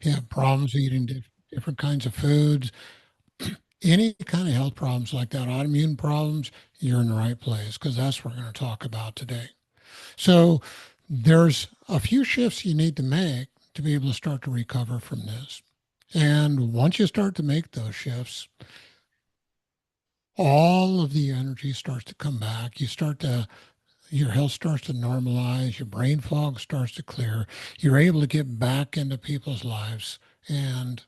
You have problems eating different kinds of foods, any kind of health problems like that, autoimmune problems, you're in the right place because that's what we're going to talk about today. So there's a few shifts you need to make to be able to start to recover from this. And once you start to make those shifts, all of the energy starts to come back. Your health starts to normalize, your brain fog starts to clear. You're able to get back into people's lives and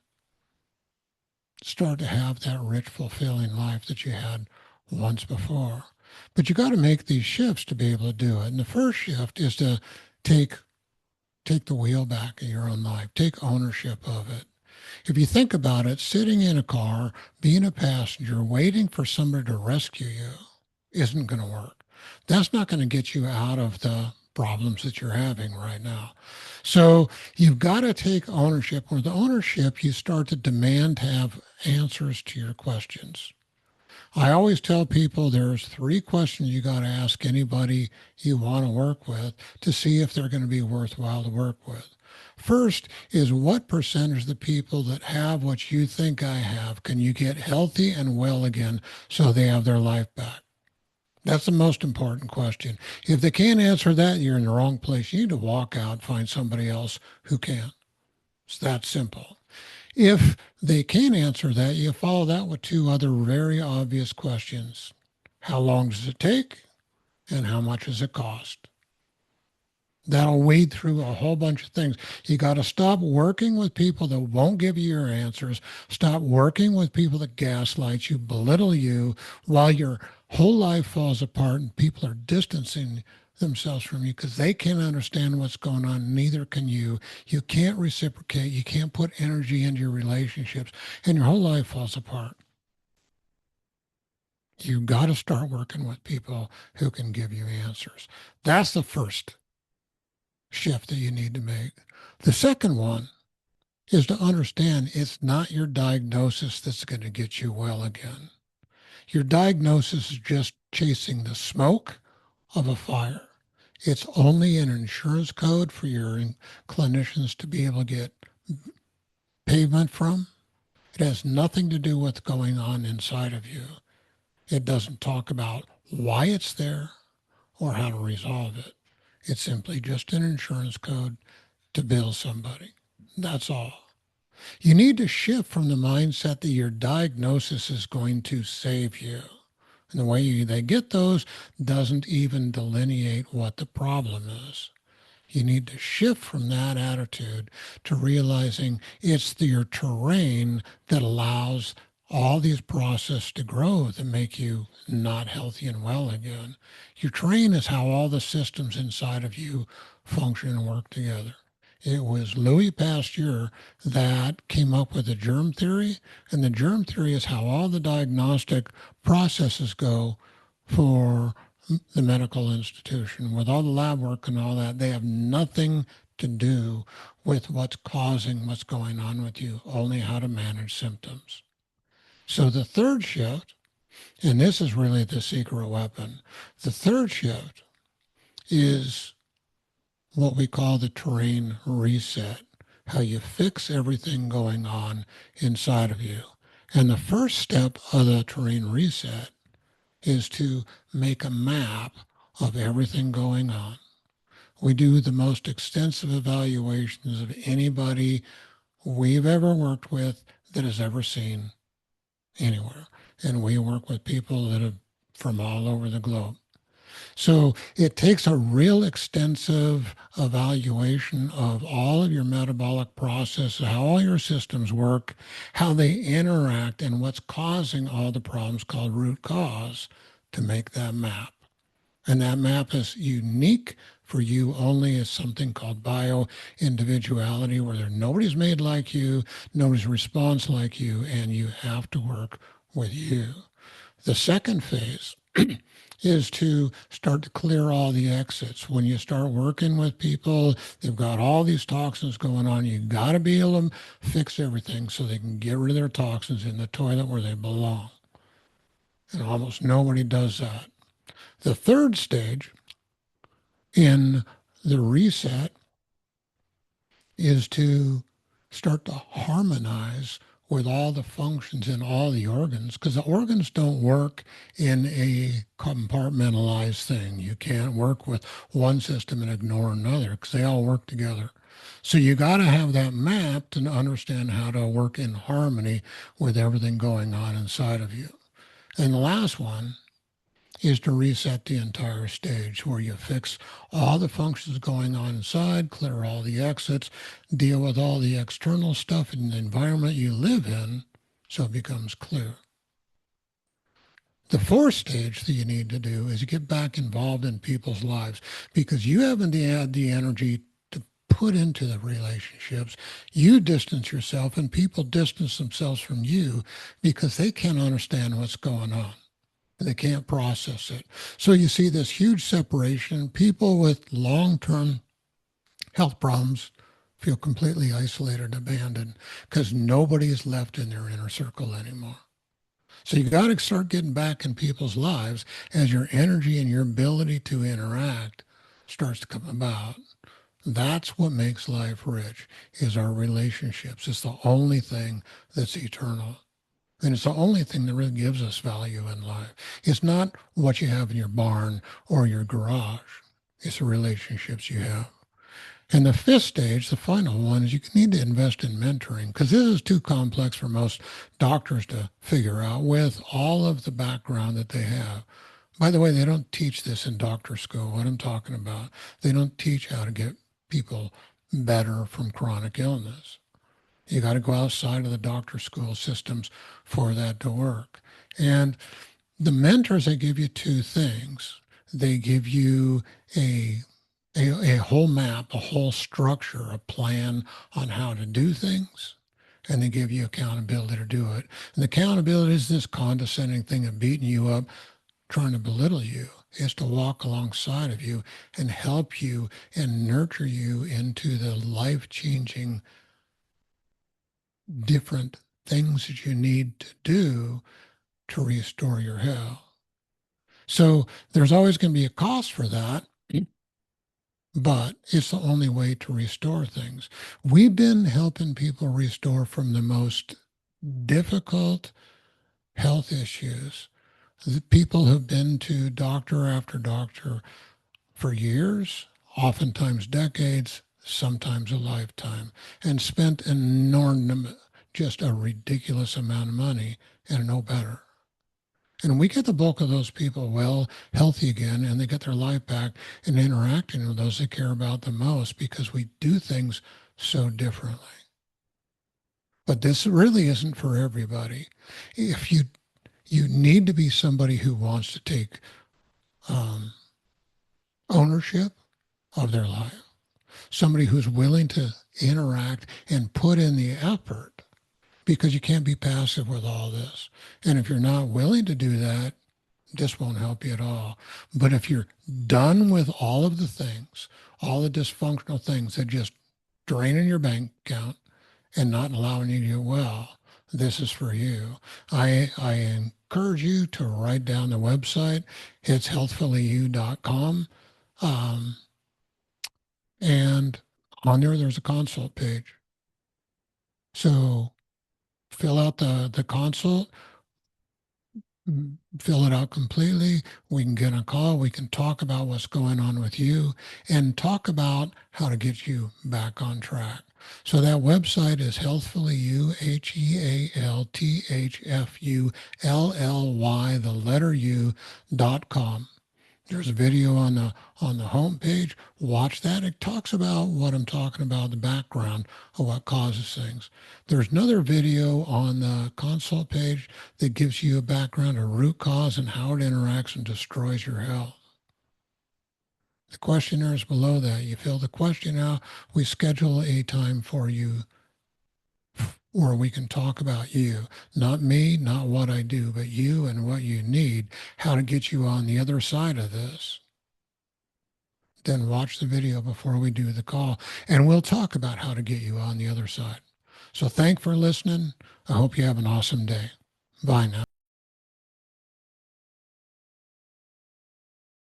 start to have that rich, fulfilling life that you had once before. But you got to make these shifts to be able to do it. And the first shift is to take take the wheel back of your own life. Take ownership of it. If you think about it, sitting in a car, being a passenger, waiting for somebody to rescue you isn't going to work. That's not going to get you out of the problems that you're having right now. So you've got to take ownership. With ownership, you start to demand to have answers to your questions. I always tell people there's three questions you got to ask anybody you want to work with to see if they're going to be worthwhile to work with. First is what percentage of the people that have what you think I have can you get healthy and well again so they have their life back? That's the most important question. If they can't answer that, you're in the wrong place. You need to walk out and find somebody else who can. It's that simple. If they can't answer that, you follow that with two other very obvious questions. How long does it take? And how much does it cost? That'll wade through a whole bunch of things. You got to stop working with people that won't give you your answers. Stop working with people that gaslight you, belittle you, while your whole life falls apart and people are distancing themselves from you because they can't understand what's going on. Neither can you. You can't reciprocate. You can't put energy into your relationships, and your whole life falls apart. You got to start working with people who can give you answers. That's the first shift that you need to make. The second one is to understand it's not your diagnosis that's going to get you well again. Your diagnosis is just chasing the smoke of a fire. It's only an insurance code for your clinicians to be able to get payment from. It has nothing to do with what's going on inside of you. It doesn't talk about why it's there or how to resolve it. It's simply just an insurance code to bill somebody. That's all. You need to shift from the mindset that your diagnosis is going to save you. And the way they get those doesn't even delineate what the problem is. You need to shift from that attitude to realizing it's your terrain that allows all these processes to grow that make you not healthy and well again. Your terrain is how all the systems inside of you function and work together. It was Louis Pasteur that came up with the germ theory, and the germ theory is how all the diagnostic processes go for the medical institution. With all the lab work and all that, they have nothing to do with what's causing what's going on with you, only how to manage symptoms. So the third shift, and this is really the secret weapon, the third shift is what we call the terrain reset, how you fix everything going on inside of you. And the first step of the terrain reset is to make a map of everything going on. We do the most extensive evaluations of anybody we've ever worked with that has ever seen anywhere. And we work with people that have from all over the globe. So it takes a real extensive evaluation of all of your metabolic processes, how all your systems work, how they interact, and what's causing all the problems called root cause to make that map. And that map is unique for you only as something called bio individuality, where nobody's made like you, nobody's responds like you, and you have to work with you. The second phase is to start to clear all the exits. When you start working with people, they've got all these toxins going on. You got to be able to fix everything so they can get rid of their toxins in the toilet where they belong. And almost nobody does that. The third stage in the reset is to start to harmonize with all the functions in all the organs, because the organs don't work in a compartmentalized thing. You can't work with one system and ignore another because they all work together. So you got to have that map to understand how to work in harmony with everything going on inside of you. And the last one is to reset the entire stage where you fix all the functions going on inside, clear all the exits, deal with all the external stuff in the environment you live in so it becomes clear. The fourth stage that you need to do is get back involved in people's lives because you haven't had the energy to put into the relationships. You distance yourself and people distance themselves from you because they can't understand what's going on. They can't process it. So you see this huge separation. People with long-term health problems feel completely isolated, abandoned, because nobody is left in their inner circle anymore. So you got to start getting back in people's lives as your energy and your ability to interact starts to come about. That's what makes life rich, is our relationships. It's the only thing that's eternal. And it's the only thing that really gives us value in life. It's not what you have in your barn or your garage. It's the relationships you have. And the fifth stage, the final one, is you need to invest in mentoring because this is too complex for most doctors to figure out with all of the background that they have. By the way, they don't teach this in doctor school, what I'm talking about. They don't teach how to get people better from chronic illness. You got to go outside of the doctor school systems for that to work. And the mentors, they give you two things. They give you a whole map, a whole structure, a plan on how to do things, and they give you accountability to do it. And the accountability is this condescending thing of beating you up, trying to belittle you. Is to walk alongside of you and help you and nurture you into the life-changing different things that you need to do to restore your health. So there's always going to be a cost for that, but it's the only way to restore things. We've been helping people restore from the most difficult health issues. The people have been to doctor after doctor for years, oftentimes decades, sometimes a lifetime, and spent an enormous, just a ridiculous amount of money and no better. And we get the bulk of those people well, healthy again, and they get their life back and interacting with those they care about the most because we do things so differently. But this really isn't for everybody. If you need to be somebody who wants to take um, ownership of their life, somebody who's willing to interact and put in the effort because you can't be passive with all this. And if you're not willing to do that, this won't help you at all. But if you're done with all of the things, all the dysfunctional things that just draining your bank account and not allowing you to get well, this is for you. I encourage you to write down the website. It's healthfullyu.com. And on there's a consult page. So fill out the consult, fill it out completely. We can get a call. We can talk about what's going on with you and talk about how to get you back on track. So that website is healthfullyu, HEALTHFULLY, the letter U.com. There's a video on the home page. Watch that. It talks about what I'm talking about, the background of what causes things. There's another video on the consult page that gives you a background of root cause and how it interacts and destroys your health. The questionnaire is below that. You fill the question out. We schedule a time for you where we can talk about you, not me, not what I do, but you and what you need, how to get you on the other side of this. Then watch the video before we do the call, and we'll talk about how to get you on the other side. So thanks for listening. I hope you have an awesome day. Bye now.